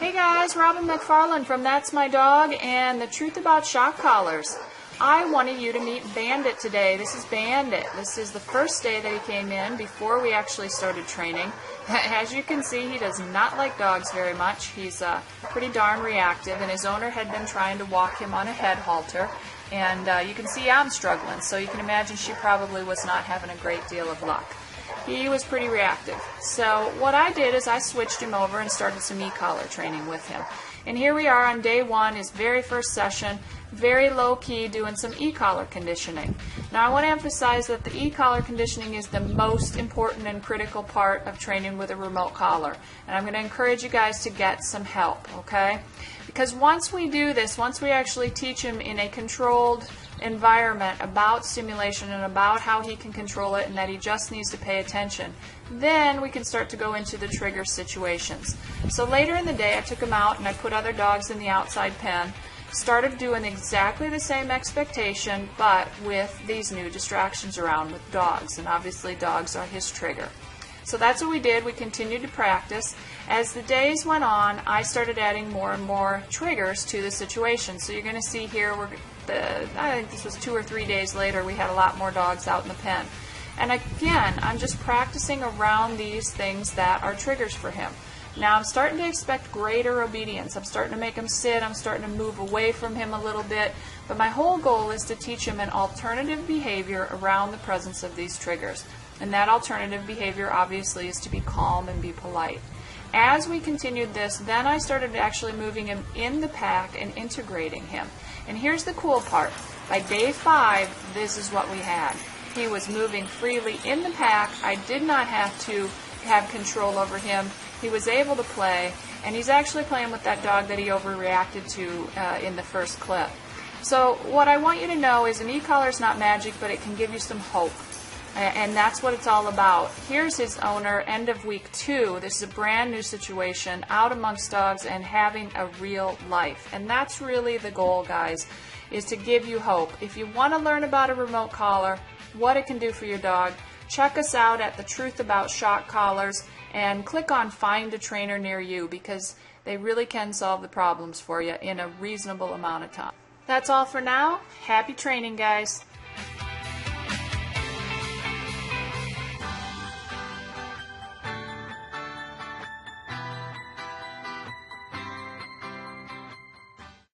Hey guys, Robin MacFarlane from That's My Dog and the Truth About Shock Collars. I wanted you to meet Bandit today. This is Bandit. This is the first day that he came in before we actually started training. As you can see, he does not like dogs very much. He's pretty darn reactive, and his owner had been trying to walk him on a head halter. And you can see I'm struggling, so you can imagine she probably was not having a great deal of luck. He was pretty reactive. So what I did is I switched him over and started some e-collar training with him. And here we are on day one, his very first session, very low-key, doing some e-collar conditioning. Now I want to emphasize that the e-collar conditioning is the most important and critical part of training with a remote collar. And I'm going to encourage you guys to get some help, okay? Because once we do this, once we actually teach him in a controlled environment about stimulation and about how he can control it and that he just needs to pay attention, then we can start to go into the trigger situations. So later in the day I took him out and I put other dogs in the outside pen, started doing exactly the same expectation but with these new distractions around with dogs, and obviously dogs are his trigger. So that's what we did. We continued to practice. As the days went on, I started adding more and more triggers to the situation. So you're going to see here, I think this was 2 or 3 days later, we had a lot more dogs out in the pen. And again, I'm just practicing around these things that are triggers for him. Now I'm starting to expect greater obedience. I'm starting to make him sit. I'm starting to move away from him a little bit. But my whole goal is to teach him an alternative behavior around the presence of these triggers. And that alternative behavior obviously is to be calm and be polite. As we continued this, then I started actually moving him in the pack and integrating him. And here's the cool part. By day 5, this is what we had. He was moving freely in the pack. I did not have to have control over him. He was able to play, and he's actually playing with that dog that he overreacted to in the first clip. So what I want you to know is an e-collar is not magic, but it can give you some hope. And that's what it's all about. Here's his owner, end of week 2. This is a brand new situation, out amongst dogs and having a real life. And that's really the goal, guys, is to give you hope. If you want to learn about a remote collar, what it can do for your dog, check us out at The Truth About Shock Collars and click on Find a Trainer Near You, because they really can solve the problems for you in a reasonable amount of time. That's all for now. Happy training, guys.